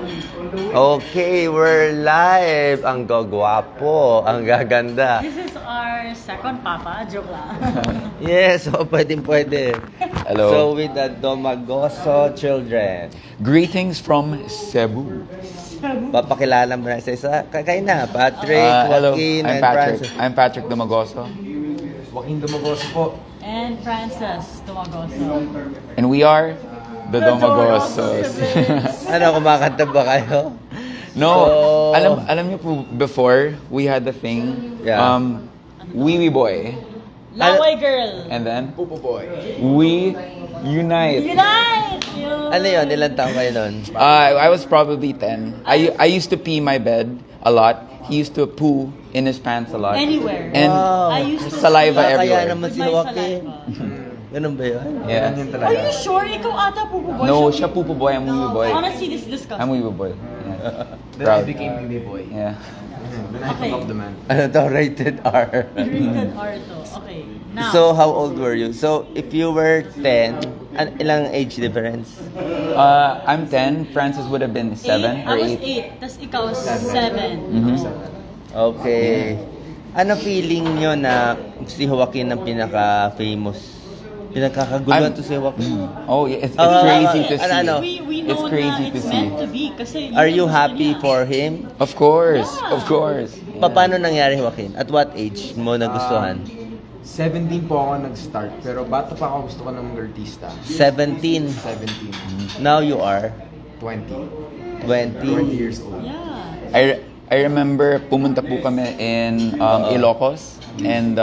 Okay, we're live. Ang gagwapo, ang gaganda. This is our second papa. Joke lang. Yes, pwede. Hello. So with the Domagoso Children. Greetings from Cebu. Papakilala mo na sa isa. Kayo na, Patrick, Hello, Joaquin, I'm and Patrick. Francis. I'm Patrick Domagoso. Joaquin Domagoso po. And Francis Domagoso. And we are the Domagosos. Ano, kumakanta ba kayo? No, So- alam niyo po, before, we had the thing, Yeah. Wee Boy. Laway girl. And then, We Unite. Unite! Yun. Ano yun? Ilang taong kayo nun? I was probably 10. I used to pee my bed a lot. He used to poo in his pants a lot. Anywhere. And Wow. I used to saliva sleep Kaya everywhere. naman with si my Joaquin. saliva. Ganun ba yun? Yeah. Are you sure? Ikaw ata pupuboy. No, siya Pupo Boy, I'm Wee Boy. Honestly, this is disgusting. I'm Wee Boy. Yeah. Then Proud. I became Baby Boy. Yeah. Then I Okay. love the man. Ano to? Rated R. Rated R to. Okay. Now. So, how old were you? So, if you were 10, ilang age difference? I'm 10. Francis would have been 7 I or was 8. 8. Tapos ikaw 7. Okay. Ano feeling nyo na si Joaquin ang pinaka-famous? Pinakakaguluhan to si Joaquin. Oh, yeah, it's Ah, crazy to see. ano? We know It's crazy na to it's see. meant to be. Kasi Are yun you ang gusto happy niya. for him? Of course, Yeah. of course. Paano nangyari, Joaquin? At what age mo nagustuhan? 17 po ako nag-start, pero bata pa ako gusto ko ng artista. 17. 17. Now you are 20. 20. 20 years old. Yeah. I remember pumunta po kami in Ilocos and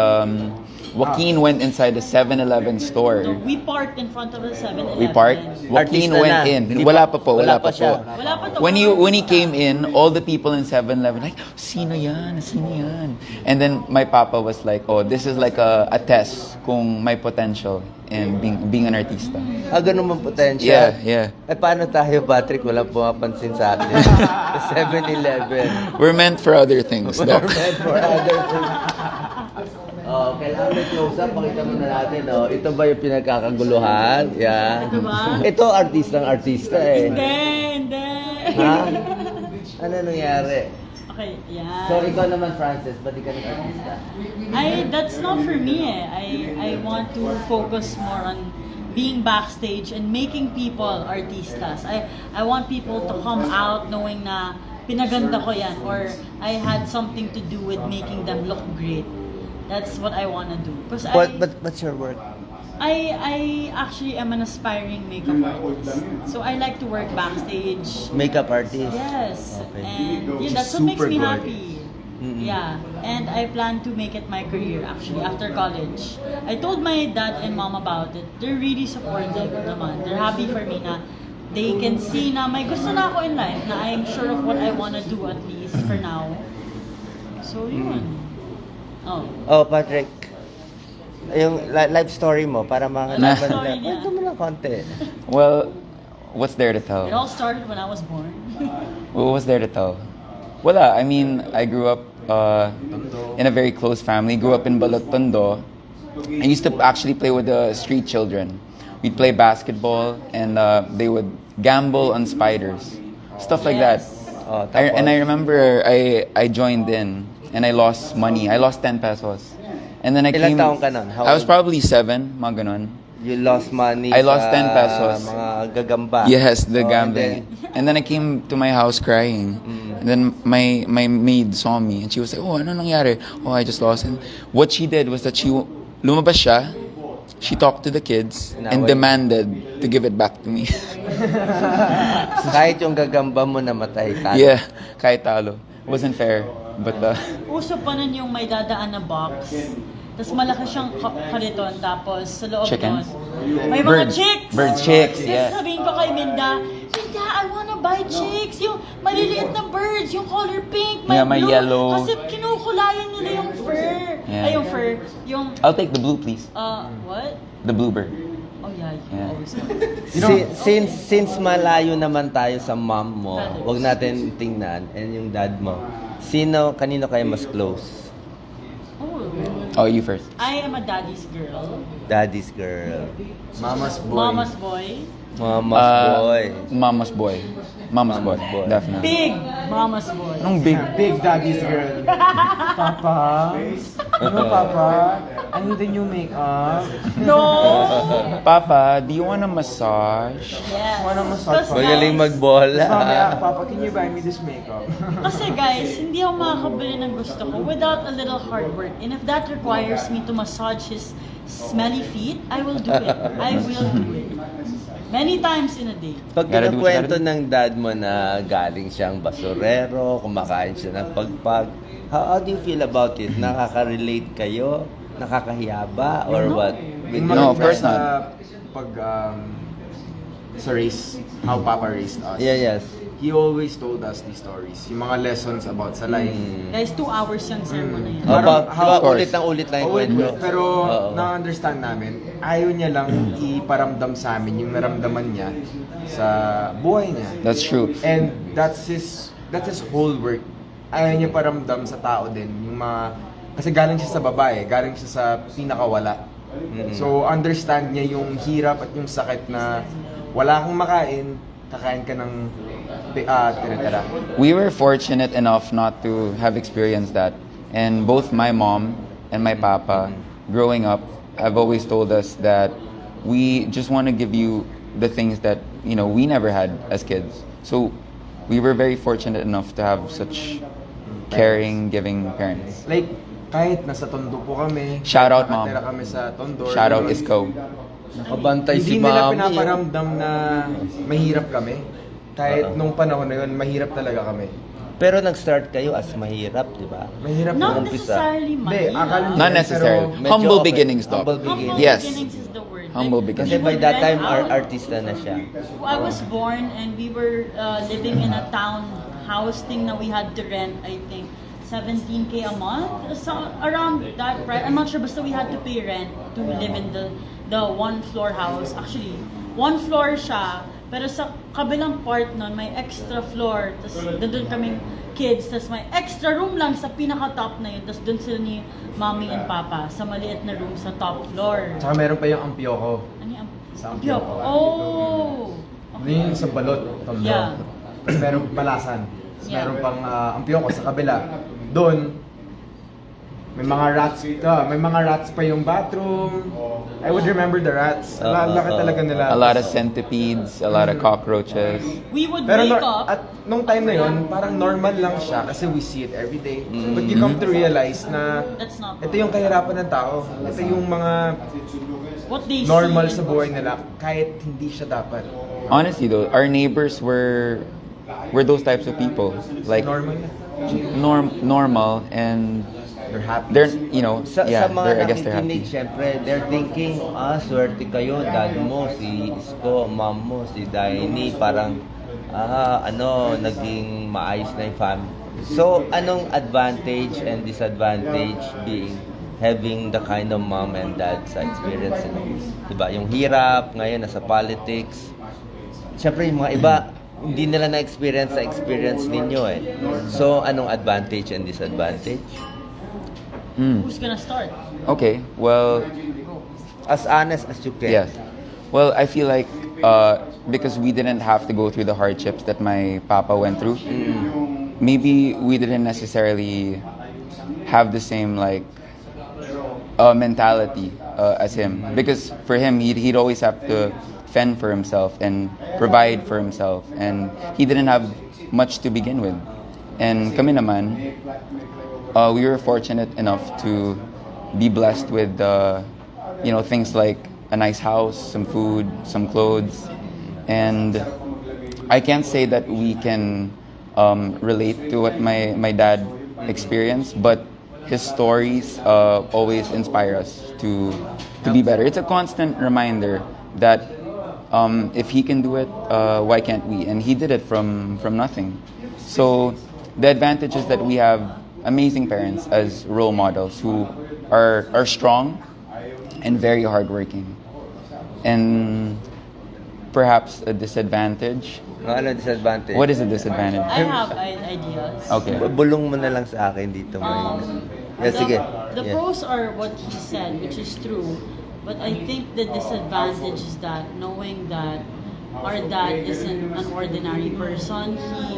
Joaquin went inside the 7-Eleven store. No, we parked in front of the 7-Eleven. We parked. Joaquin Artista went na. in. Hindi Wala pa- pa po. wala Wala pa pa siya. po. Wala pa to. When he came in, all the people in 7-Eleven like, sino yan? Sino yan? And then my papa was like, oh, this is like a test kung may potential in being an artista. Ganun man potential. Yeah. Eh, paano tayo, Patrick? Walang pumapansin sa atin. 7-Eleven. We're meant for other things. We're Doc. meant for other things. Oh, kailangan may close-up. Pakita muna natin, oh. Ito ba yung pinagkakaguluhan? Yeah. Ito ba? Ito, artista eh. Hindi. Ha? Ano nangyari? Okay, yeah. So, ikaw naman, Francis, ba't di ka nag-artista? That's not for me eh. I want to focus more on being backstage and making people artistas. I want people to come out knowing na pinaganda ko yan or I had something to do with making them look great. That's what I want to do. Because But what's your work? I actually am an aspiring makeup artist. So I like to work backstage. Makeup artist? Yes. Okay. And yeah, She's that's what makes super me good. happy. Yeah. And I plan to make it my career actually after college. I told my dad and mom about it. They're really supportive naman. They're happy for me na they can see na may gusto na ako in life na I'm sure of what I want to do at least for now. So yun. Oh, Patrick. Yung life story mo, para Life makalaman story na. niya. Kwento mo lang konti. Well, what's there to tell? It all started when I was born. What was there to tell? Wala. I mean, I grew up in a very close family. Grew up in Balot Tondo. I used to actually play with the street children. We'd play basketball and they would gamble on spiders. Stuff like that. Oh, And I remember I joined in and I lost money. I lost 10 pesos. And then I Ilang came... taong ka nun? How I was old? probably 7, mga ganon. You lost money I lost sa 10 pesos. mga gagamba. Yes, the Oh, gambling. And then I came to my house crying. And then my maid saw me and she was like, oh, ano nangyari? Oh, I just lost it. What she did was that lumabas siya, she talked to the kids and Inaway. demanded to give it back to me. Kahit yung gagamba mo namatay, talo. Yeah, kahit talo. Wasn't fair. But Uso pa nun yung may dadaan na box. Tapos malaki siyang kariton. Tapos sa loob Chickens? nun, may mga Birds. chicks! Bird chicks, Tapos yeah. sabihin ko kay Minda, I wanna buy chicks! Yung maliliit na birds, yung color pink, may Yeah, may blue. yellow. Kasi kinukulayan nila yung fur. Yeah. Ay, yung fur. Yung, I'll take the blue, please. what? The bluebird. Oh yeah, you Yeah. always want. Since malayo naman tayo sa mom mo, wag natin tingnan, and yung dad mo, kanino kayo mas close? Oh, Oh, you first. I am a daddy's girl. Daddy's girl. Mama's boy. Mama's boy. Mama's boy. Mama's boy. Mama's boy. Mama's boy. Definitely. Big mama's boy. Anong big? Big daddy's girl. Papa? Papa? I need a new makeup. No! Papa, do you want a massage? Yes. Wanna massage Kasi pa? Magaling guys, magbola. Mamaya, Papa, can you buy me this makeup? Kasi guys, hindi ako makakabili ng gusto ko without a little hard work. And if that requires me to massage his smelly feet, I will do it. I will do it. Many times in a day. Pag Gotta do what you kinukwento gotta do. ng dad mo na galing siyang basurero, kumakain siya ng pagpag, how do you feel about it? Nakaka-relate kayo? Nakakahiya ba? Or No. what? With No, your of course friends? not. Pag sa race, how Papa raised us. Yeah, yes. He always told us these stories. Yung mga lessons about sa life. Guys, 2 hours yung sermon na yun. Oh, Parang ba, how- ulit ng ulit lang yung Oo, kwento. pero Oo. na-understand namin, ayaw niya lang iparamdam sa amin yung naramdaman niya sa buhay niya. That's true. And that's his whole work. Ayaw niya paramdam sa tao din yung mga kasi galing siya sa babae, galing siya sa pinakawala. So understand niya yung hirap at yung sakit na wala kang makain, kakain ka ng tira-tira. We were fortunate enough not to have experienced that. And both my mom and my papa, growing up, have always told us that we just want to give you the things that, you know, we never had as kids. So we were very fortunate enough to have such caring, giving parents. Like, kahit nasa Tondo po kami, Shout out, Mom. nakatira kami sa Tondo. Shout out yun, Isko. Nakabantay Hindi si nila mami. pinaparamdam na mahirap kami. Kahit nung panahon na yun, mahirap talaga kami. Pero nag-start kayo as mahirap, di ba? Mahirap Not umpisa. necessarily Hindi, money. akala niya- Not necessarily. Medyo Humble okay. beginnings, though. Humble Humble beginnings. Yes. beginnings is the word. Humble Like, Kasi beginnings. by we that would time, rent out. artista na siya. I was born and we were living in a townhouse thing na we had to rent, I think, 17K a month, so around that price. I'm not sure, but so we had to pay rent to live in the one floor house. Actually, one floor siya, pero sa kabilang part nun, may extra floor. Tapos doon kaming kids, tapos may extra room lang sa pinaka-top na yun. Tapos doon sila ni mommy and papa sa maliit na room sa top floor. Tsaka meron pa yung ampyoko. Ano yung Sa Ampyok? Ampyok. Oh! Ano yun sa balot, Tondo. Yeah. Tapos meron palasan. Tapos Yeah. meron pang ampyoko sa kabila. Doon, may mga rats pa yung bathroom. I would remember the rats. Laki talaga nila. A lot of centipedes, a lot of cockroaches. We would Pero wake up. at nung time na yun, parang normal lang siya kasi we see it every day. But you come to realize na That's not ito yung kahirapan ng tao. Ito yung mga what they normal see sa buhay nila kahit hindi siya dapat. Honestly, though, our neighbors were those types of people. Like Normal na. normal, and They're happy. they're, you know, Sa, yeah, sa mga they're, I guess they're nakikinig, happy. syempre, they're thinking, swerte kayo, dad mo, si Isko, mom mo, si Daini, parang, naging maayos na yung family. So, anong advantage and disadvantage being having the kind of mom and dad sa experience nyo? Diba? Yung hirap, ngayon, nasa politics. Syempre, yung mga iba, hindi nila na-experience sa experience ninyo eh. So, anong advantage and disadvantage? Who's gonna start? Okay, well, As honest as you can. yes. Well, I feel like because we didn't have to go through the hardships that my papa went through, maybe we didn't necessarily have the same like mentality as him. Because for him, he'd always have to fend for himself and provide for himself, and he didn't have much to begin with. And kami naman, we were fortunate enough to be blessed with things like a nice house, some food, some clothes, and I can't say that we can relate to what my dad experienced, but his stories always inspire us to be better. It's a constant reminder that if he can do it, why can't we? And he did it from nothing. So the advantage is that we have amazing parents as role models who are strong and very hardworking. And perhaps a disadvantage. Ano disadvantage? What is a disadvantage? I have ideas. Okay. Bulong mo na lang sa akin dito. Yeah, sige. The Yeah. pros are what he said, which is true. But I think the disadvantage is that knowing that our dad isn't an ordinary person. He,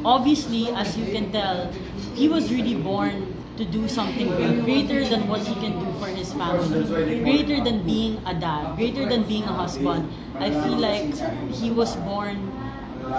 obviously, as you can tell, he was really born to do something greater than what he can do for his family, greater than being a dad, greater than being a husband. I feel like he was born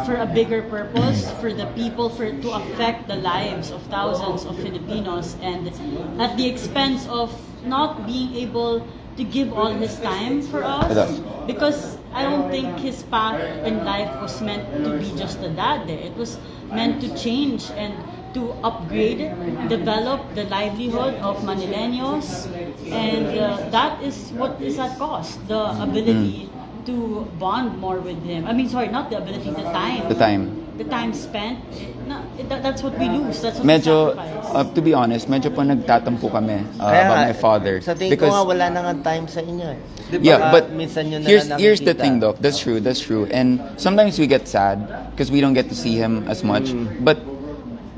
for a bigger purpose, for the people, to affect the lives of thousands of Filipinos, and at the expense of not being able to give all his time for us. Because I don't think his path in life was meant to be just a dad there. It was meant to change and to upgrade, develop the livelihood of Manileños, and that is what is at cost, the ability to bond more with him. I mean, sorry, not the ability, the time. The time. The time spent. No, that's what we lose. That's what Medyo, we sacrifice. to be honest, medyo po nagtatampo kami Kaya about nga, my father. Sa tingin ko nga, wala na nga time sa inyo. Di ba, Yeah, but minsan yun na here's the nakikita. thing, Doc. That's true. And sometimes we get sad because we don't get to see him as much. But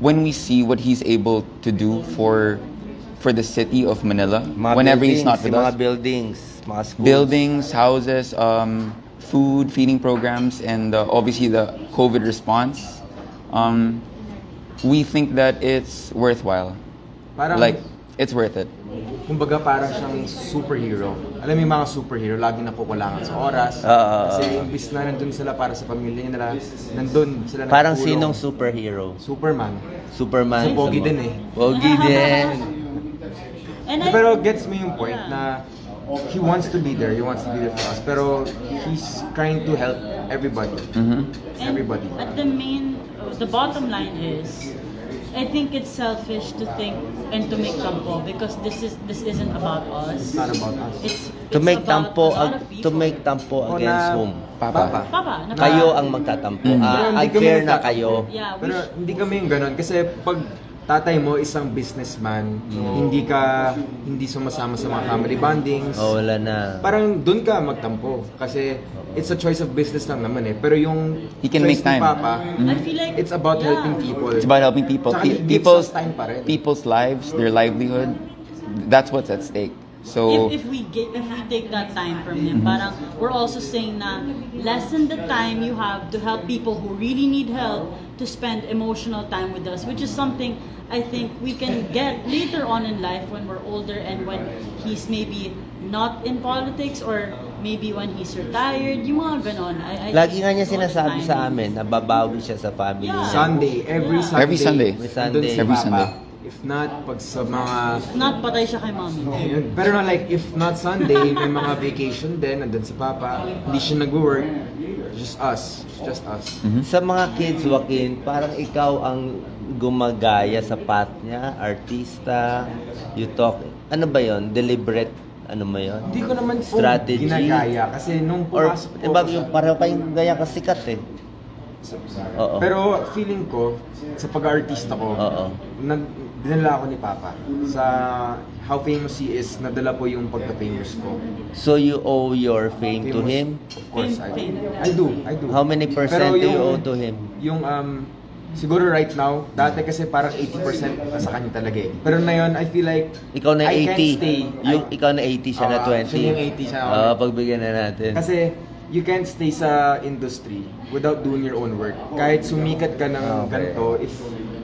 when we see what he's able to do for the city of Manila, Mga whenever he's buildings, not with yung mga us, buildings, mga schools. buildings, houses, food, feeding programs, and obviously the COVID response, we think that it's worthwhile. Parang, Like, it's worth it. kumbaga parang siyang superhero. Alam mo yung mga superhero, lagi nakukulangan sa oras. Kasi imbis na nandun sila para sa pamilya nila, nandun sila Parang nagtulong. sinong superhero? Superman. Superman. Sa Pogi din eh. Pogi din. And Pero gets me yung point na he wants to be there for us. Pero he's trying to help everybody. And Everybody. at the bottom line is, I think it's selfish to think and to make tampo because this isn't about us. It's not about us. It's To make about tampo, a lot of people. against whom? Papa. Papa, na Kayo ang magtatampo. Pero hindi kami Unfair na nagtatampo. kayo. Yeah, we Pero hindi kami yung ganun. Kasi pag tatay mo isang businessman, hindi sumasama sa mga family bondings, Oh, wala na. parang dun ka magtampo. Kasi it's a choice of business lang naman eh. Pero yung He can choice make time. ni Papa, I feel like it's about yeah. helping people. It's about helping people. Tsaka he gives People's us time pa rin. people's lives, their livelihood. That's what's at stake. So If we take that time from him, parang we're also saying na lessen the time you have to help people who really need help to spend emotional time with us, which is something I think we can get later on in life when we're older and when he's maybe not in politics or maybe when he's retired, yung mga ganon. I Lagi think nga niya so much sinasabi time. sa amin na babawi siya sa family Yeah. niya. Sunday, every Sunday. Every Sunday. nandun si Every Papa. Sunday. If not, pag sa mga... Not patay siya kay mommy. Yun. Pero na like, if not Sunday, may mga vacation din, nandun si Papa, hindi siya nag-work, just us. Sa mga kids, Joaquin, parang ikaw ang gumagaya sa path niya, artista, you talk, ano ba yon? Deliberate, ano ba yon? Hindi ko naman po Strategy? ginagaya kasi nung Or, pumasok po, diba, yung pareho kayong gaya kasikat eh. Oo. pero feeling ko, sa pag-artista ko, Oo. dinala ako ni Papa. Sa how famous he is, nadala po yung pagka-famous ko. So you owe your fame to Famous. him? Of course, Fame. I do. How many percent Pero do you yung- owe to him? Yung siguro right now, dati kasi parang 80% sa kanya talaga eh. Pero na yun, I feel like Ikaw na I can't 80. stay. Ikaw na 80, siya na 20. Siya yung 80, siya ako. Pagbigyan na natin. Kasi you can't stay sa industry without doing your own work. Kahit sumikat ka ng ganito, if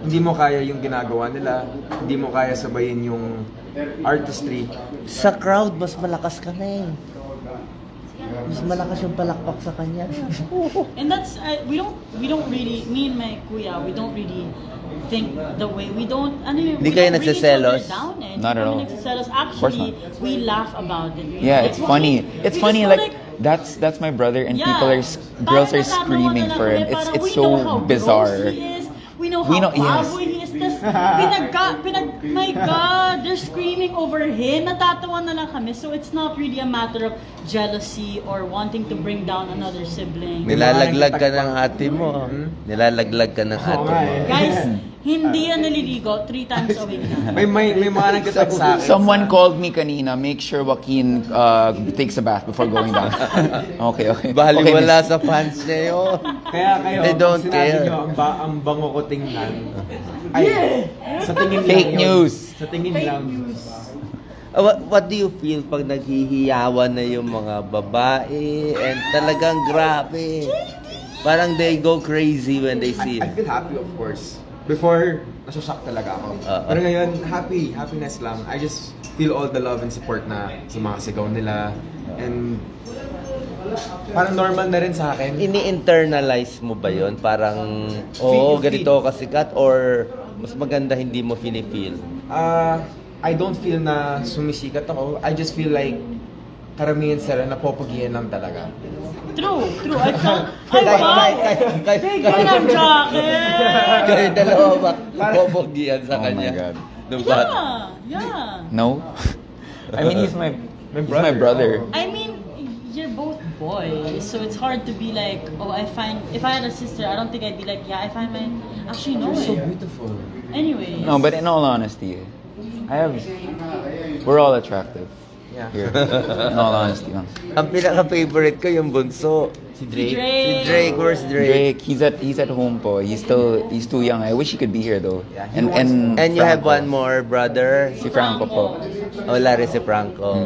hindi mo kaya yung ginagawa nila, hindi mo kaya sabayin yung artistry, Sa crowd, mas malakas ka na eh. Mas malakas yung palakpak sa kanya. And that's we don't really, me and my kuya, we don't really think the way we don't Di kayo nagsiselos? Down eh. Not at all. Nagsiselos. course Actually, we laugh about it. yeah, it's funny. It's funny like that's my brother and people are girls are screaming for him. It's so bizarre. We know We how know- yes. baboy he is. My God, they're screaming over him. Natatawa na lang kami. So it's not really a matter of jealousy or wanting to bring down another sibling. Nilalaglag ka ng ate mo. Nilalaglag ka ng ate nga mo. eh. Guys, hindi yan naliligo 3 times a week na. may mga nagtatag sa akin. Someone called me kanina, make sure Joaquin takes a bath before going down. okay. Bali Okay, wala miss. sa fans niya yun. Kaya kayo, They don't sinabi care. nyo, ang bango ko tingnan. Ay, sa tingin lang Fake yun. news. Sa tingin lang. What do you feel pag naghihiyawan na yung mga babae and talagang grabe? Parang they go crazy when they see I you. feel happy, of course. Before, nasashock talaga ako. Pero ngayon, happiness lang. I just feel all the love and support na sa mga sigaw nila. And parang normal na rin sa akin. Ini-internalize mo ba yon? Parang, ganito ka sikat or mas maganda hindi mo feel? I don't feel na sumisikat ako. I just feel like karamihan sila napopagian lang talaga. True. I can't. Wow! Big fan of Joaquin! Kayo dalawa ba popogian sa Oh my kanya? God. Nung bata? Yeah. No? I mean, he's my brother. I mean, you're both boys, so it's hard to be like, if I had a sister, I don't think I'd be like, yeah, I find my, actually no. So beautiful. Anyways. No, but in all honesty, we're all attractive. Yeah. Here. In all honesty. No. Ang pinaka-favorite ko yung bunso. Si Drake. Si Drake, where's Drake? He's at home po. He's too young. I wish he could be here though. Yeah, And you have Franco. one more brother? Si Franco po. Wala rin si Franco.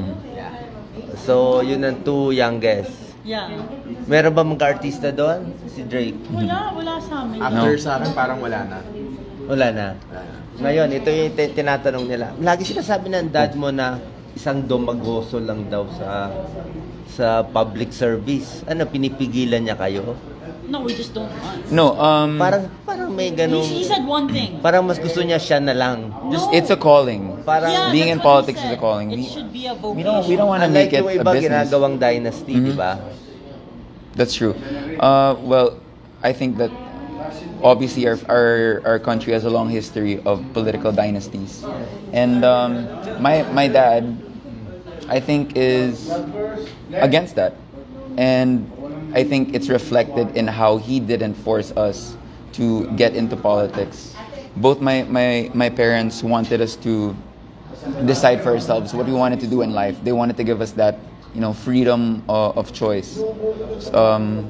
So, yun ang two youngest. Yeah. Meron ba magka-artista doon? Si Drake? Wala sa amin. After No. sa akin, parang wala na. Wala na. Ngayon, ito yung tinatanong nila. Lagi sinasabi ng dad mo na isang domagoso lang daw sa public service. Ano, pinipigilan niya kayo? No, we just don't want. No, Parang may ganung... He said one thing. Parang mas gusto niya siya na lang. No. it's a calling. Parang... Yeah, being that's in what he politics is said. a calling. It We- should be a vocation. We don't want to make Unlike it yung a iba business. ginagawang dynasty, di ba? That's true. Well, I think that obviously our country has a long history of political dynasties, and my dad, I think, is against that, and I think it's reflected in how he didn't force us to get into politics. Both my parents wanted us to decide for ourselves what we wanted to do in life. They wanted to give us that, freedom of choice,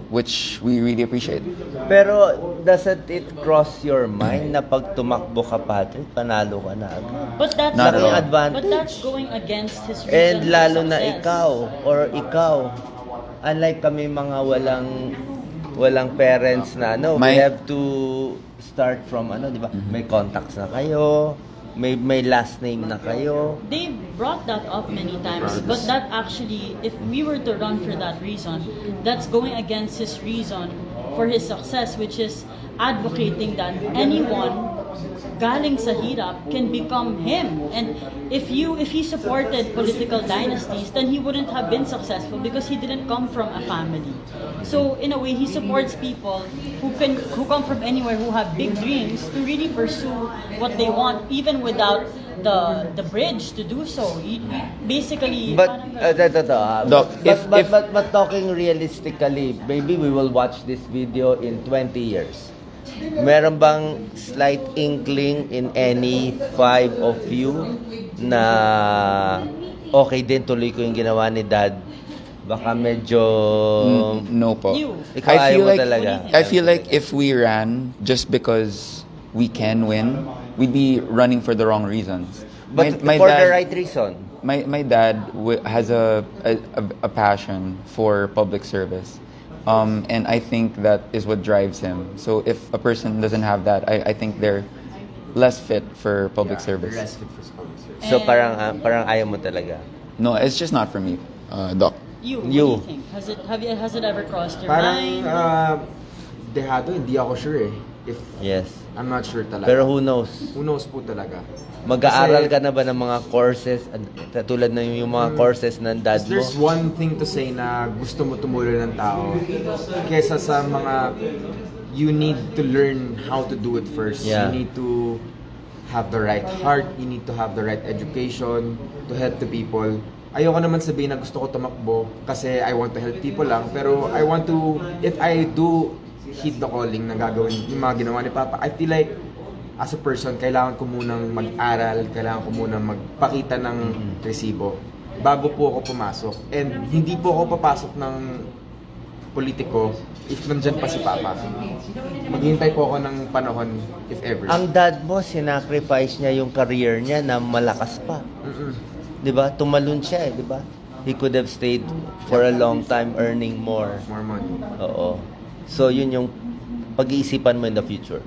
which we really appreciate. Pero doesn't it cross your mind na pag tumakbo ka, Patrick, panalo ka na agad? But that's Not at all. Advantage. But that's going against his reason And for lalo na success. ikaw, unlike kami mga walang parents na, we My- have to start from, di ba? May contacts na kayo, may last name na kayo. They brought that up many times, but that actually, if we were to run for that reason, that's going against his reason for his success, which is advocating that anyone galing sa hirap can become him. And if he supported political dynasties, then he wouldn't have been successful because he didn't come from a family. So in a way, he supports people who come from anywhere, who have big dreams to really pursue what they want, even without the bridge to do so. Basically, But, Doc, but talking realistically, maybe we will watch this video in 20 years. Meron bang slight inkling in any five of you na okay din, tuloy ko yung ginawa ni Dad? Baka medyo... No po. You. Ikaw ayaw mo talaga. I feel like if we ran just because we can win, we'd be running for the wrong reasons. But My for dad, the right reason. My dad has a passion for public service. And I think that is what drives him. So if a person doesn't have that, I think they're less fit for public service. Less fit for public service. So parang ayaw mo talaga. No, it's just not for me, Doc. What do You. you think? Has it ever crossed your Parang, mind? dehado, hindi ako sure eh. If Yes. I'm not sure talaga. Pero who knows? Who knows po talaga. Mag-aaral Kasi- ka na ba ng mga courses, tulad na yung mga courses ng dad mo? There's one thing to say na gusto mo tumulong ng tao kesa sa mga you need to learn how to do it first. Yeah. You need to have the right heart, you need to have the right education to help the people. Ayoko naman sabihin na gusto ko tumakbo kasi I want to help people lang, pero I want to, if I do heed the calling na gagawin yung mga ginawa ni Papa, I feel like as a person, kailangan ko munang mag-aral, kailangan ko munang magpakita ng resibo bago po ako pumasok. And hindi po ako papasok ng politiko if nandyan pa si Papa. Maghintay po ako ng panahon, if ever. Ang dad mo, sinacrifice niya yung career niya na malakas pa. Mm-mm. 'di ba? Tumalon siya, 'di ba? He could have stayed for a long time earning more. More money. Oo. So, yun yung pag-iisipan mo in the future.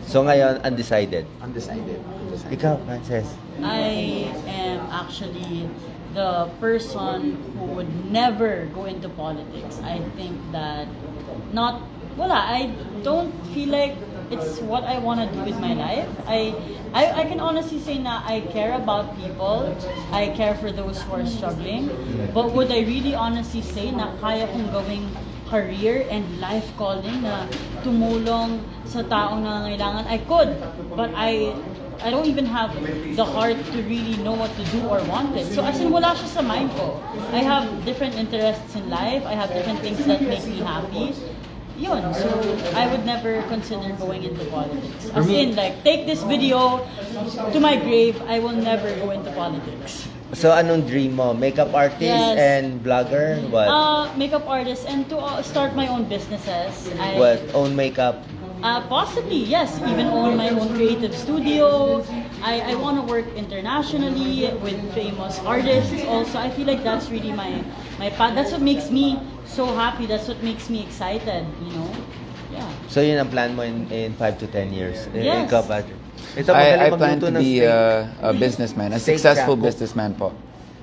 So, ngayon, undecided. Undecided. Ikaw, Frances. I am actually the person who would never go into politics. I think that I don't feel like it's what I want to do with my life. I can honestly say na I care about people. I care for those who are struggling. But would I really honestly say na kaya kong gawing career and life calling na tumulong sa taong nangangailangan? I could, but I don't even have the heart to really know what to do or want it. So as in, wala siya sa mind ko. I have different interests in life. I have different things that make me happy. Yun. So I would never consider going into politics. As in, like, take this video to my grave, I will never go into politics. So, anong dream mo? Makeup artist Yes. and blogger? What? Makeup artist and to start my own businesses. What? Own makeup? Possibly, yes. Even own my own creative studio. I want to work internationally with famous artists also. I feel like that's really my path. That's what makes me so happy. That's what makes me excited, you know? Yeah. So, yun ang plan mo in 5 to 10 years? Yes. Ikaw, Patrick? Ito, I magaling plan magluto to ng be steak. a businessman, a Steak successful shack. businessman po.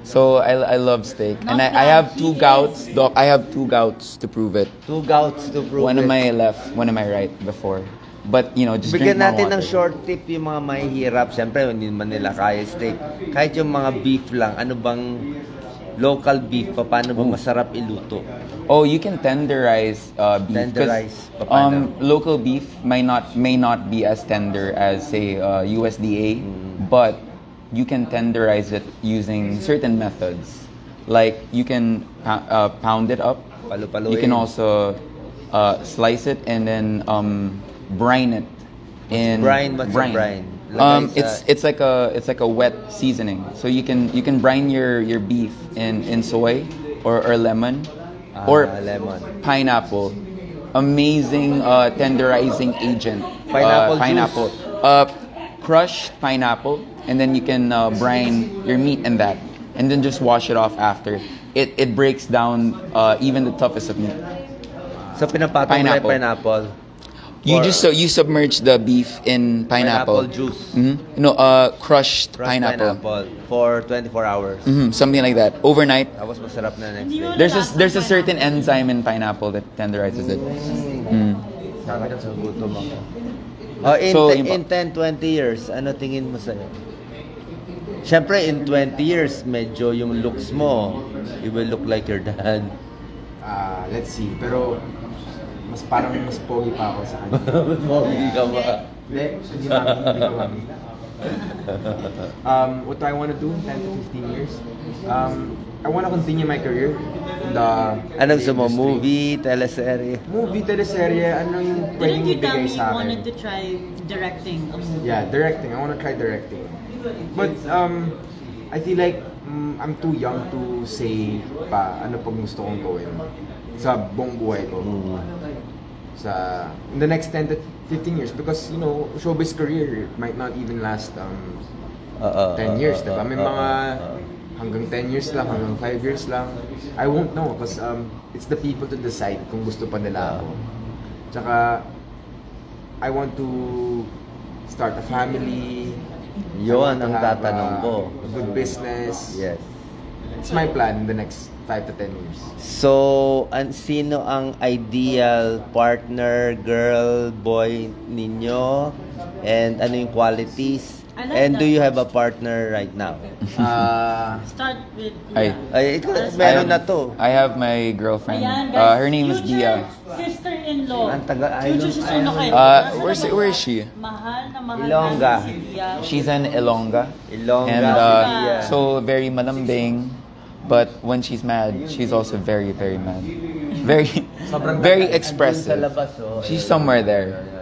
So I love steak, and Not I have that, two he gouts. is. Doc, I have two gouts to prove it. 2 gouts to prove One it. on my left, one on my right before. But just Bigyan drink more natin water. ng short tip yung mga mahihirap. Siyempre, hindi man nila kaya steak. Kahit yung mga beef lang, ano bang local beef, paano ba masarap iluto? Oh, you can tenderize beef. 'Cause, Tenderize, paano? local beef may not be as tender as say USDA, but you can tenderize it using certain methods. Like you can pound it up. Palu-paluin. You can also slice it and then brine it in brine? What's a brine? Lagay sa- it's like a wet seasoning. So you can brine your beef in soy or lemon or lemon. pineapple. Amazing tenderizing agent. Pineapple pineapple. Crushed pineapple, and then you can brine your meat in that, and then just wash it off after. It breaks down even the toughest of meat. So, pinapatong mo lang yung pineapple. You Or- you submerge the beef in pineapple. Pineapple juice. Crushed Crushed pineapple. for 24 hours. Something like that. Overnight. Tapos masarap na next Hindi day. mo There's a certain enzyme in pineapple that tenderizes it. Talaga sa gutom ako. Oh, So, yun po. in 10, 20 years, ano tingin mo sa'yo? Siyempre, in 20 years, medyo yung looks mo, you will look like your dad. Let's see. Pero, mas pogi pa ako sa kanya. Pogi ka ba? Hindi ko mami. What do I want to do in 10 to 15 years? I want to continue my career in the Anong gusto mo? industry. Movie, teleserye? Movie, teleserye, ano yung Didn't pwedeng you tell ibigay me you sa wanted akin? to try directing a movie? Yeah, directing. I want to try directing. But I feel like I'm too young to say pa ano pag gusto kong gawin sa buong buhay ko. Sa in the next 10 to 15 years because showbiz career might not even last 10 years, diba? May mga hanggang 10 years lang, hanggang 5 years lang. I won't know because it's the people to decide kung gusto pa nila ako. Tsaka I want to start a family. Yun I want to ang have tatanong ko. a good business. Yes. It's my plan in the next 5 to 10 years. So, sino ang ideal partner, girl, boy ninyo? And ano yung qualities? I like And do that you have a partner right now? Start with Ay. Ay, meron na to. I have my girlfriend. Ayan, guys. Her name is Future Dia. sister-in-law. Ang taga- Future sister-in-law kayo. Where is she? Mahal na mahal Ilongga. natin si Dia. She's an Ilongga. Ilongga. And Dia. so very malambing, but when she's mad, she's also very, very mad. Very, very Sa expressive. labas, oh. She's somewhere there.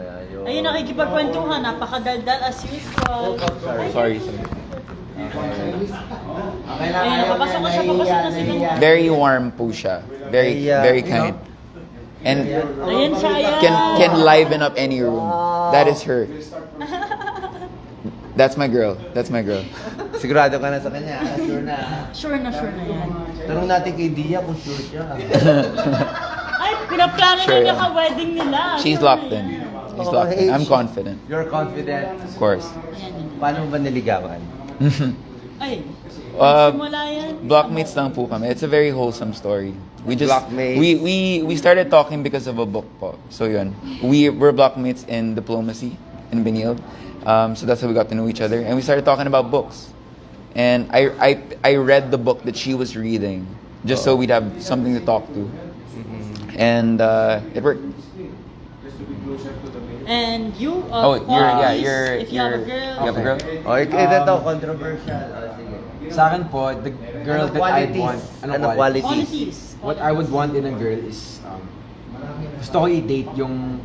Ayun, nakikipagkwentuhan, napakadaldal as usual. Sorry. Ayun, papasok na siya. Very warm po siya. Very, Ay, very kind. And Ayun siya, ayan. can liven up any room. That is her. That's my girl. That's my girl. Sigurado ka na sa kanya, sure na. Sure na yan. Tanong natin kay Dia kung sure siya. Ay, pinaplano Sure na yan. ka-wedding nila. She's Sure locked yan. in. She's locked in. I'm confident. You're confident. Of course. Paano mo ba niligawan? Ay, Uh, simula yan. Blockmates lang po kami. It's a very wholesome story. We just Blockmates. we started talking because of a book po. So yun. We're blockmates in diplomacy in Benilde. So that's how we got to know each other, and we started talking about books. And I read the book that she was reading just so we'd have something to talk to. And it worked. And you, Oh, qualities, you're if you have a girl. You have a girl? O, ito to, controversial. O, sige. Sa akin po, the girl Ano that I qualities? want, Ano qualities? Qualities. what I would want in a girl is, gusto ko i-date yung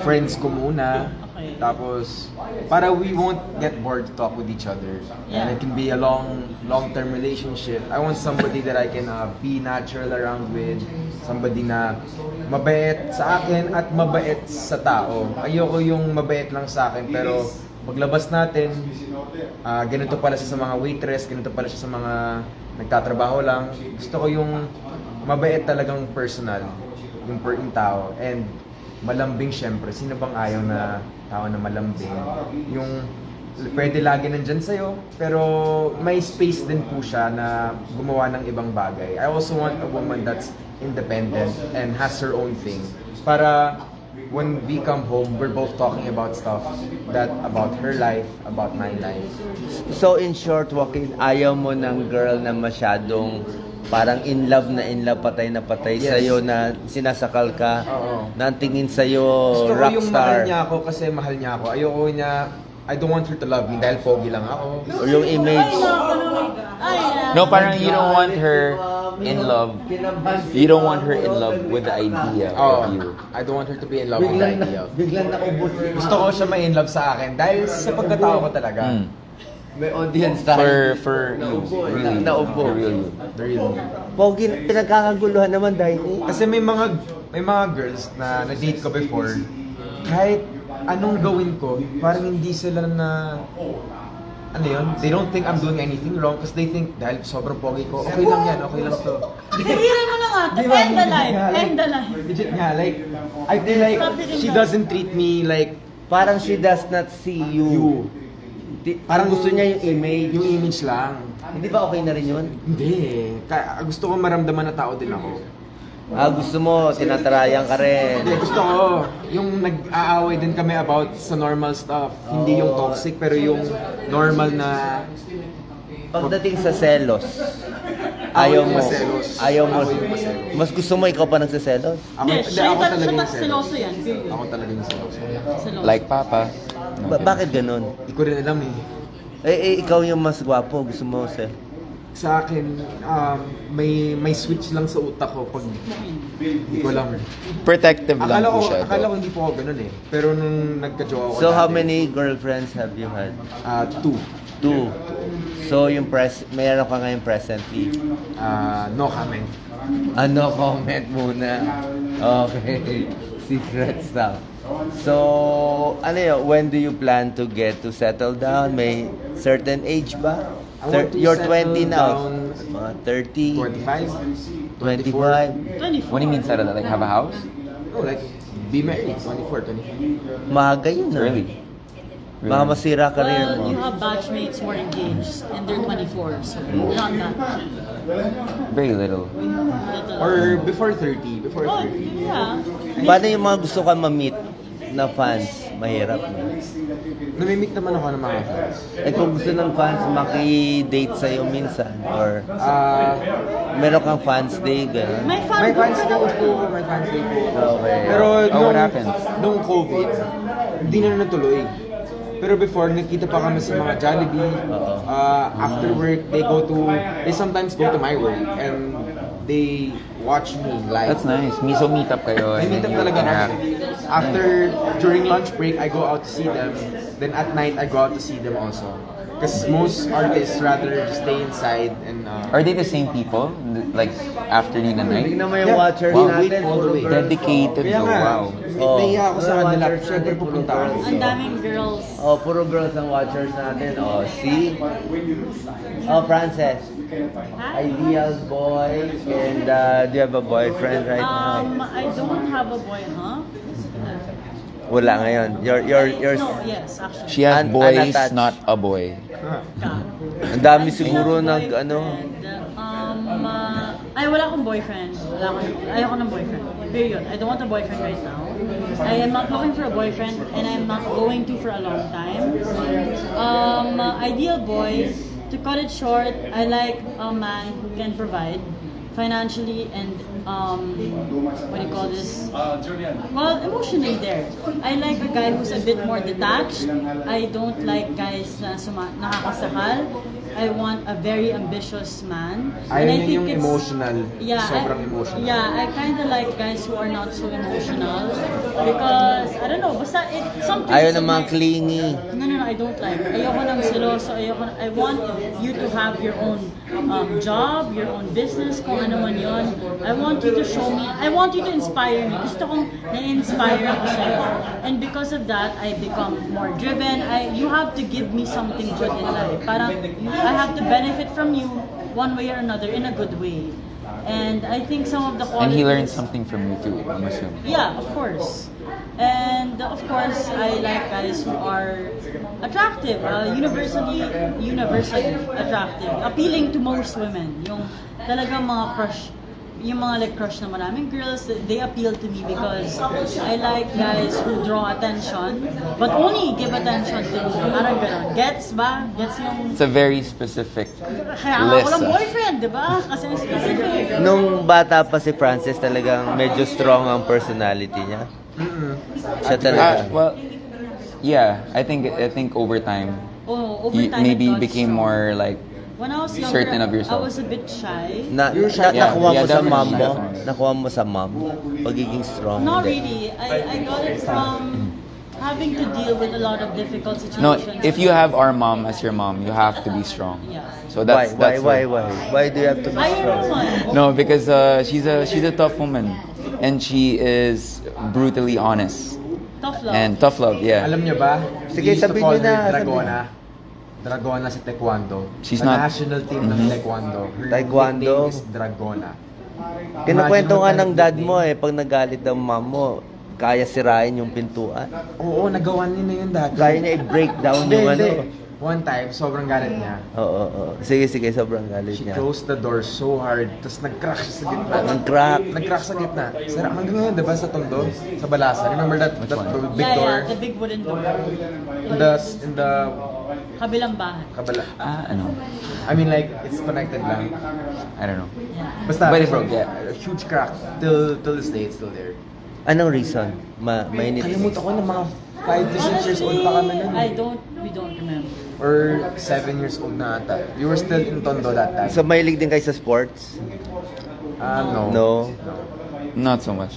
friends ko muna. Okay. Tapos, para we won't get bored to talk with each other. Yeah. And it can be a long-term relationship. I want somebody that I can be natural around with. Somebody na mabait sa akin at mabait sa tao. Ayoko yung mabait lang sa akin, pero paglabas natin, ganito pala siya sa mga waitress, ganito pala siya sa mga nagtatrabaho lang. Gusto ko yung mabait talagang personal, yung tao. And malambing syempre. Sino bang ayaw na tao na malambing? Yung pwede lagi nandyan sa'yo, pero may space din po siya na gumawa ng ibang bagay. I also want a woman that's independent and has her own thing. Para when we come home, we're both talking about stuff about her life, about my life. So in short, Joaquin, ayaw mo ng girl na masyadong parang in love, patay na patay Yes. sa'yo, na sinasakal ka, Oo. na ang tingin sa'yo Gusto ko yung mahal rockstar. niya ako kasi mahal niya ako. Ayoko niya, I don't want her to love me dahil pogi lang ako. Or yung image. No, parang you don't want her in love. You don't want her in love with the idea Oh, of you. I don't want her to be in love with the idea. Biglang naubos. Gusto ko siya may in love sa akin dahil sa pagkatao ko talaga. Mm. May audience tayo. For you, really, Naubo. for real you. The real me. Pogi, pinagkakaguluhan naman dahil Kasi may mga girls na na-date ko before, kahit anong gawin ko, parang hindi sila na ano yun, they don't think I'm doing anything wrong because they think dahil sobrang pogi ko, okay lang yan, okay lang to. Tigilan mo na nga. End the line. End the line. Legit nga, like, I feel like she doesn't treat me like parang she does not see you. Parang gusto niya yung image. yung image lang. Hindi ba okay na rin yun? Hindi. Gusto ko maramdaman na tao din ako. Gusto mo, tinatarayan ka rin. Hindi, gusto ko yung nag-aaway din kami about sa normal stuff. Hindi yung toxic, pero yung normal na Pagdating sa selos, Ako ayaw yung mo. maselos. Ayaw mo. Ako yung maselos. Mas gusto mo ikaw pa nagsaselos? Hindi, siya ako talaga siya yung seloso yan. Period. Ako talaga yung selos. Seloso. Like Papa. No. Bakit ganun? Hindi ko rin alam eh. Ikaw yung mas gwapo, gusto mo Sa akin, may switch lang sa utak ko pag hindi ko alam. Protective lang po siya. Akala ko hindi po ako ganun eh. Pero nung nagka-jowa ako So how dati, many girlfriends have you had? 2. 2. So yung mayroon ka ngayon presently. No comment. Ano comment muna? Okay. Secret stuff. So, ano yun, when do you plan to get to settle down? May certain age ba? I want to You're settle 20 now. down Mga 30, 25? 25. 24. What do you mean settle down? Like have a house? No, like, be married. 24, 25. Maaga yun. Really? Baka masira career Well, you mo. have batchmates who are engaged and they're 24, so not that. Very little. Little. Or before 30. Before Oh, 30. yeah. Paano yung mga gusto ka ma-meet na fans? Mahirap na. Namimik naman ako ng mga fans. Kung gusto ng fans maki-date sa'yo minsan or meron kang fans day, gano'n. May fan May group fans ka day naman. po. May fans day po. Okay. Pero Oh, what happened? nung COVID, hindi na natuloy. Pero before, nakita pa kami sa mga Jollibee. After work, they sometimes go to my work and they watch me live. That's nice. So meet up kayo. May and meet then up you talaga interact. kami. During lunch break, I go out to see them. Then at night, I go out to see them also. Because most artists rather stay inside and Are they the same people? Like afternoon and night? Tingnan mo yung Yeah. watchers Wow. natin. All the way. Dedicated Kaya though. nga, Wow. Oh. nahiya ako sa Mga kanila. watchers Siyempre natin, puro pupunta ako. Ang daming girls. Oh, puro girls ang watchers natin. Oh, see? Oh, Frances. Hi. Ideal boy. And do you have a boyfriend right now? I don't have a boy, huh? Wala ngayon. You're No, yes, actually. She has boys, unattached. not a boy. Ka. Ang dami I siguro don't have nag boyfriend. ano. Ay, wala akong boyfriend. Ayoko ng boyfriend. Period. I don't want a boyfriend right now. I am not looking for a boyfriend and I'm not going to for a long time. Ideal boy, to cut it short, I like a man who can provide financially and what do you call this? Well, emotionally there. I like a guy who's a bit more detached. I don't like guys na nakakasakal. I want a very ambitious man. Ayaw And I niya think yung it's- emotional, sobrang emotional. Yeah, I kind of like guys who are not so emotional because I don't know, basta something. Ayaw ng mga clingy. No, I don't like. Ayoko ng seloso. I want you to have your own job, your own business, kung ano man yun. I want you to show me, I want you to inspire me. Gusto kong na-inspire ako sa'yo. And because of that, I become more driven. You have to give me something good in life. Parang, I have to benefit from you one way or another in a good way. And I think some of the And qualities... he learned something from you too, I'm assuming. Yeah, of course. And of course, I like guys who are attractive, universally attractive, appealing to most women. Yung talagang mga crush, yung mga like crush na maraming girls, they appeal to me because I like guys who draw attention, but only give attention to me. Parang gano'n. Gets ba? Gets yung... It's a very specific Kaya nga list. walang boyfriend, di ba? Kasi specific. Nung bata pa si Frances, talagang medyo strong ang personality niya. Siya talaga. Well, yeah, I think over time, Oh, over you time, maybe it got became strong. more like When I was younger, certain of yourself. I was a bit shy. Yeah, Nakuha mo yeah, sa definitely, mom mo? definitely. Nakuha mo sa mom? Pagiging strong? Not Hindi. really. I got it from having to deal with a lot of difficult no. situations. If you have our mom as your mom, you have to be strong. Yeah. So that's Why? what- Why do you have to be Ayaw strong? naman. No, because she's a tough woman, and she is brutally honest Tough love. and tough love. Yeah. Alam niyo ba? Sige, we used to sabihin call niyo na, her sabihin. Dragona. Dragona sa Taekwondo. She's Sa not- national team ng Taekwondo. Her Taekwondo? nickname is Dragona. Kinukwento nga Imagine ng dad mo pag nagalit ang mom mo, kaya sirain yung pintuan. Oo, nagawa niya na yun dati. Kaya niya i-break down yung ano. One time, sobrang galit niya. Oo. Sige, sobrang galit She niya. closed the door so hard, tapos nag-crack siya sa gitna. Nag-crack. Nag-crack sa gitna. Sir, hanggang ngayon, diba sa Tondo? Sa Balasa. Remember that Which the one? big door? The big wooden door. In the Kabilang bahay. kabala. Ano? I mean like, it's connected lang. I don't know. Yeah. Basta, But it broke, yeah. a huge crack. Till this day, it's still there. Anong reason? Mainit. Kalimutan ko ng mga 5 to 6 years old pa kami nun. We don't remember. Or 7 years old na ata. We were still in Tondo that time. So, mahilig din kayo sa sports? No. No. Not so much.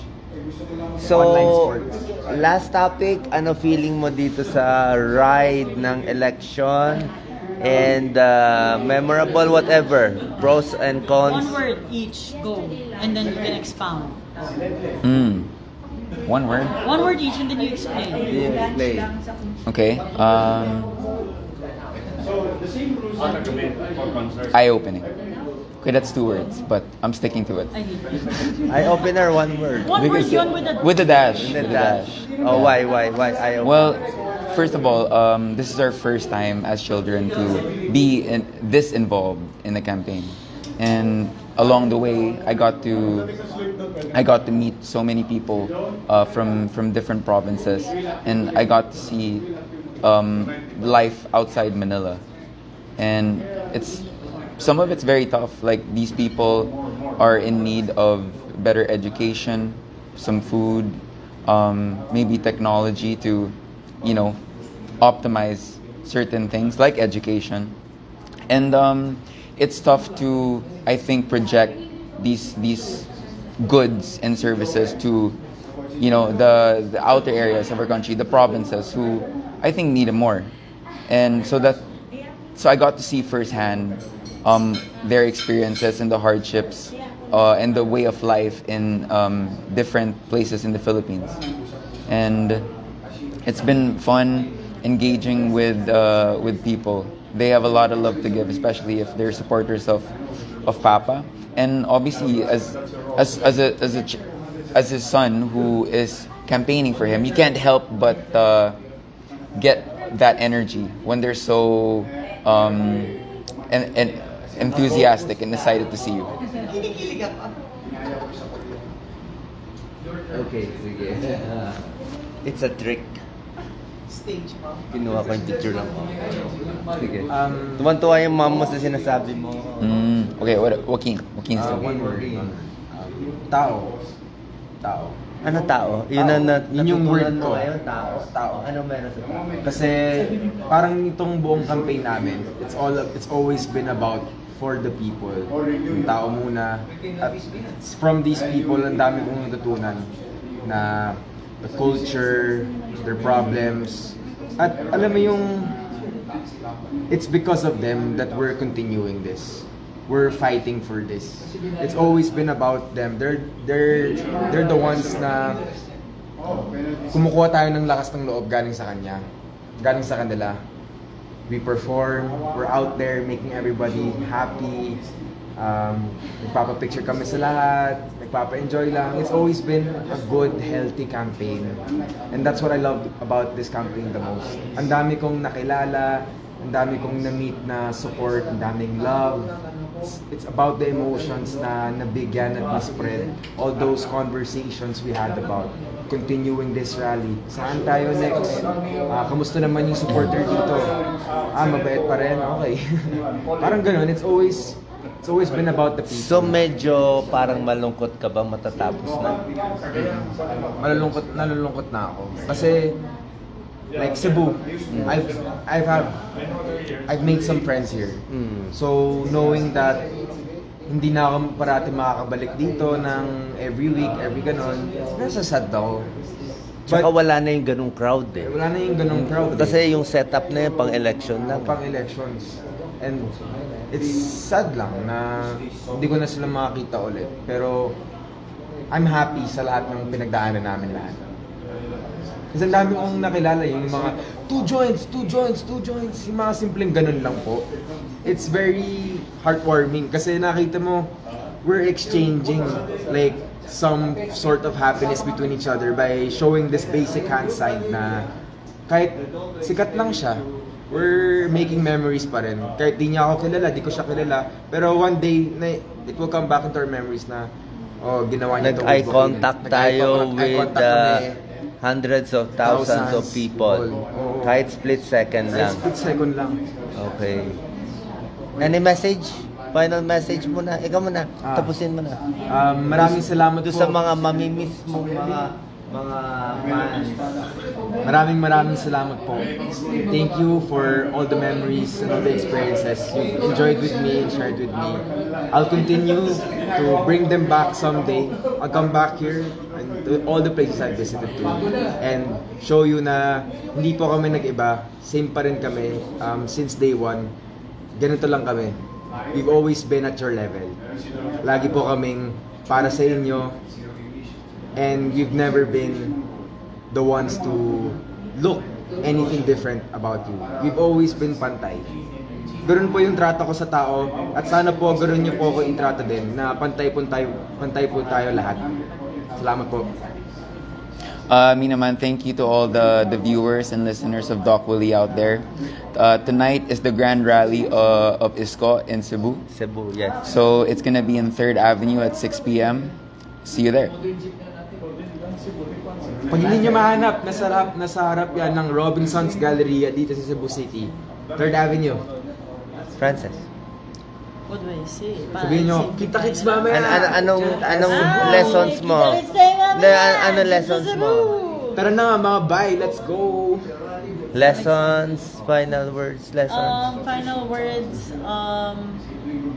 So, Online sports. last topic, ano feeling mo dito sa ride ng election? And memorable whatever, pros and cons. One word each, go. And then you can expound. One word. One word each and then you explain. Play. Okay. Eye-opening. Okay, that's 2 words, but I'm sticking to it. I hate you. Eye opener, one word. One word Because- yun with a... With the dash. The With the dash. Oh, why? Eye opener. Well, first of all, this is our first time as children to be this involved in the campaign, and along the way, I got to meet so many people from different provinces, and I got to see life outside Manila, and some of it's very tough. Like, these people are in need of better education, some food, maybe technology to, optimize certain things like education. And it's tough to, I think, project these goods and services to, the outer areas of our country, the provinces, who I think need it more. And so so I got to see firsthand their experiences and the hardships and the way of life in different places in the Philippines. And it's been fun engaging with people. They have a lot of love to give, especially if they're supporters of Papa. And obviously, as his son who is campaigning for him, you can't help but get that energy when they're so and enthusiastic and excited to see you. Okay, sige. It's a trick. Stage mo. Kinuha ko yung picture lang mo. Sige. Tuwan-tuwa yung mom mo sa sinasabi mo. Okay, Joaquin's One more thing. Tao. Ano tao? Yun ang Yun yung word natutunan mo ko. ngayon, tao. Tao. Ano meron sa tao? Kasi parang itong buong campaign namin, it's always been about for the people. Yung tao muna. At from these people, ang dami kong natutunan na the culture, their problems. At alam mo yung it's because of them that we're continuing this. We're fighting for this. It's always been about them. They're the ones na kumukuha tayo ng lakas ng loob galing sa kanila. We perform, we're out there making everybody happy. Nagpapa-picture kami sa lahat, nagpapa-enjoy lang. It's always been a good, healthy campaign. And that's what I love about this campaign the most. Ang dami kong nakilala, ang dami kong na-meet na support, ang daming love. It's about the emotions na nabigyan at na-spread. All those conversations we had about continuing this rally. Saan tayo next? Kamusta naman yung supporter dito? Mabait pa rin? Okay. Parang ganun. It's always been about the people. So medyo parang malungkot ka ba matatapos na? Nalulungkot na ako. Kasi like Cebu, I've made some friends here. So knowing that hindi na ako parati makakabalik dito ng every week, every ganon, nasa sad ako. Tsaka wala na yung ganung crowd eh. Wala na yung ganong crowd. Kasi yung setup na yun, pang-election lang. Pang elections. And it's sad lang na hindi ko na sila makakita ulit. Pero I'm happy sa lahat ng pinagdaanan namin lahat. Kasi ang dami kong nakilala yung mga 2 joints, yung mga simpleng ganun lang po. It's very heartwarming kasi nakita mo we're exchanging like some sort of happiness between each other by showing this basic hand sign na kahit sikat lang siya, we're making memories pa rin. Kahit di niya ako kilala, di ko siya kilala, pero one day it will come back into our memories na ginawa niya ito. Nag-eye contact tayo with hundreds of thousands of people. Kahit split second lang. Split second lang. Okay. Any message? Final message mo na. Ikaw muna. Tapusin mo na. Maraming salamat Doon po sa mga mamimiss mo, mga fans. Maraming salamat po. Thank you for all the memories and all the experiences you enjoyed with me and shared with me. I'll continue to bring them back someday. I'll come back here and to all the places I visited to and show you na hindi po kami nag-iba. Same pa rin kami since day one. Ganito lang kami. We've always been at your level. Lagi po kaming para sa inyo. And we've never been the ones to look anything different about you. We've always been pantay. Ganoon po yung trato ko sa tao at sana po ganoon niyo po ako itrato din na pantay po tayo lahat. Salamat po. Me naman, thank you to all the viewers and listeners of Doc Willie out there. Tonight is the grand rally of Isko in Cebu. Cebu, yes. So it's gonna be in 3rd Avenue at 6 p.m. See you there. Pag hindi nyo mahanap, nasa harap yan ng Robinson's Galleria dito sa Cebu City. 3rd Avenue. Francis. What do I say? Sabihin nyo, kita-kits mamaya! Anong lessons mo? Anong lessons mo? Tara na mga bye, let's go! Lessons, final words, lessons. Final words,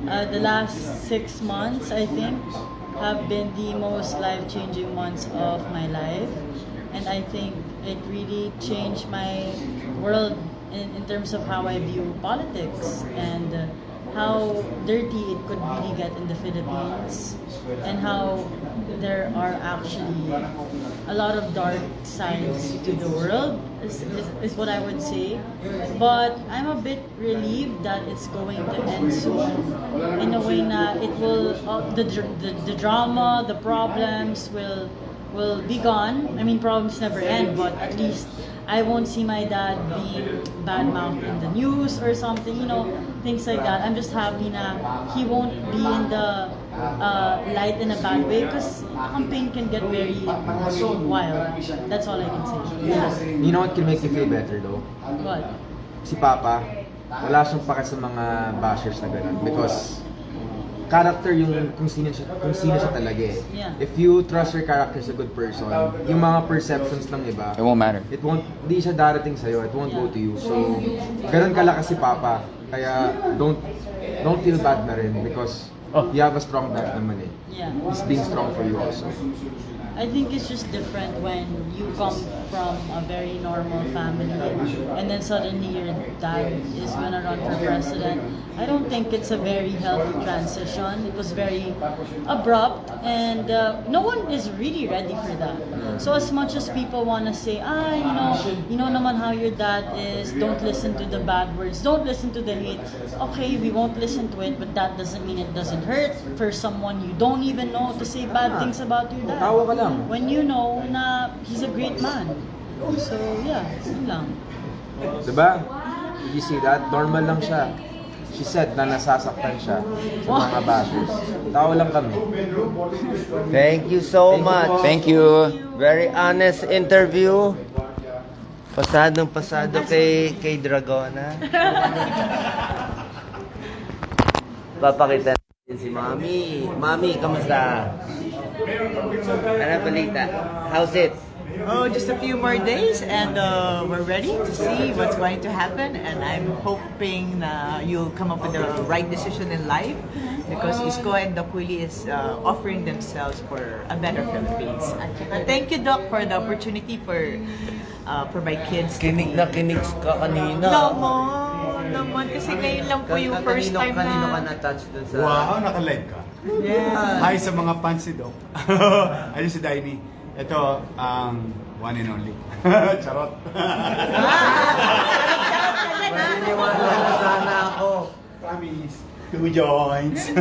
the last 6 months, I think, have been the most life-changing months of my life. And I think it really changed my world in terms of how I view politics and how dirty it could really get in the Philippines, and how there are actually a lot of dark sides to the world is what I would say. But I'm a bit relieved that it's going to end soon, in a way na it will the drama, the problems will be gone. I mean, problems never end, but at least I won't see my dad being bad-mouthed in the news or something, things like that. I'm just happy na he won't be in the light in a bad way, because campaign can get very wild. That's all I can say. You know what can make you feel better though? What? Si Papa, wala siyang pake sa mga bashers na ganun, because character yung kung sino siya talaga eh. Yeah. If you trust your character as a good person, yung mga perceptions ng iba, It won't matter. hindi siya darating sa'yo, it won't go to you. So, ganun kalakas si Papa. Kaya, don't feel bad na rin, because you have a strong dad naman eh. Yeah. He's being strong for you also. I think it's just different when you come from a very normal family and then suddenly your dad is gonna run for president. I don't think it's a very healthy transition. It was very abrupt, and no one is really ready for that. So as much as people wanna say, you know naman how your dad is, don't listen to the bad words, don't listen to the hate. Okay, we won't listen to it, but that doesn't mean it doesn't hurt for someone you don't even know to say bad things about your dad. Tawa ka lang. When you know na he's a great man. So yeah, yun lang. Diba? Did you see that? Normal lang siya. She said na nasasaktan siya sa mga bashers. Tawa lang kami. Thank you so much. Thank you. Very honest interview. Pasadong pasado kay Dragona. Papakita natin si Mami. Mami, kamusta? Ano balita? How's it? Oh, just a few more days and we're ready to see what's going to happen, and I'm hoping you'll come up with the right decision in life, because Isko and Doc Willie is offering themselves for a better Philippines. Thank you, Doc, for the opportunity for my kids. Kinig na kinig ka kanina. Naman, kasi ngayon lang po yung first time Kanino ka na... na-touch dun sa... Wow, naka-live ka. Yeah. Hi sa mga fans ni Doc. Ayun si Daini. Ito, ang one and only. Charot. Maniniwala na sana ako. Promise. 2 joints.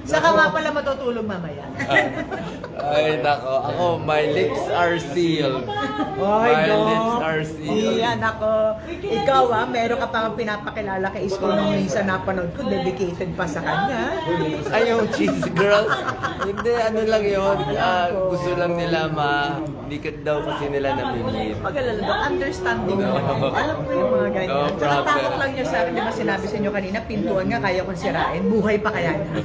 Saka nga pala matutulog mamaya. Ay, nako. Ako, my lips are sealed. My lips are sealed. Iyan ako. Ikaw meron ka pang pinapakilala kay Isko nung minsan napanood ko, dedicated pa sa kanya. Ay, yung cheese girls. Hindi, ano lang yun. Gusto lang nila dikit daw kasi nila namimit. Pag-alala daw, understanding No. naman. Alam ko yung mga ganyan. No problem. Takot lang niya sa akin, di ba sinabi sa inyo kanina, pintuan nga, kaya kong sirain, buhay pa kaya niya.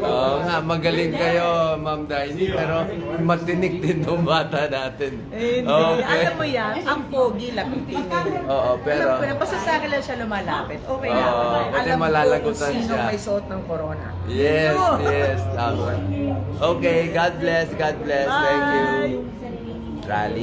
Oo nga, magaling kayo, Ma'am Daini, pero matinik din tong bata natin. Hindi. Okay. Alam mo yan, ang pogi, lapitin eh. Oo, pero... Alam ko na, basta sa akin lang siya lumalapit. Okay na. Oo, pati Alam ko malalagutan kung sino siya. may suot ng corona. Yes, yes, tama. Okay, God bless, God bless. Thank you. Rally.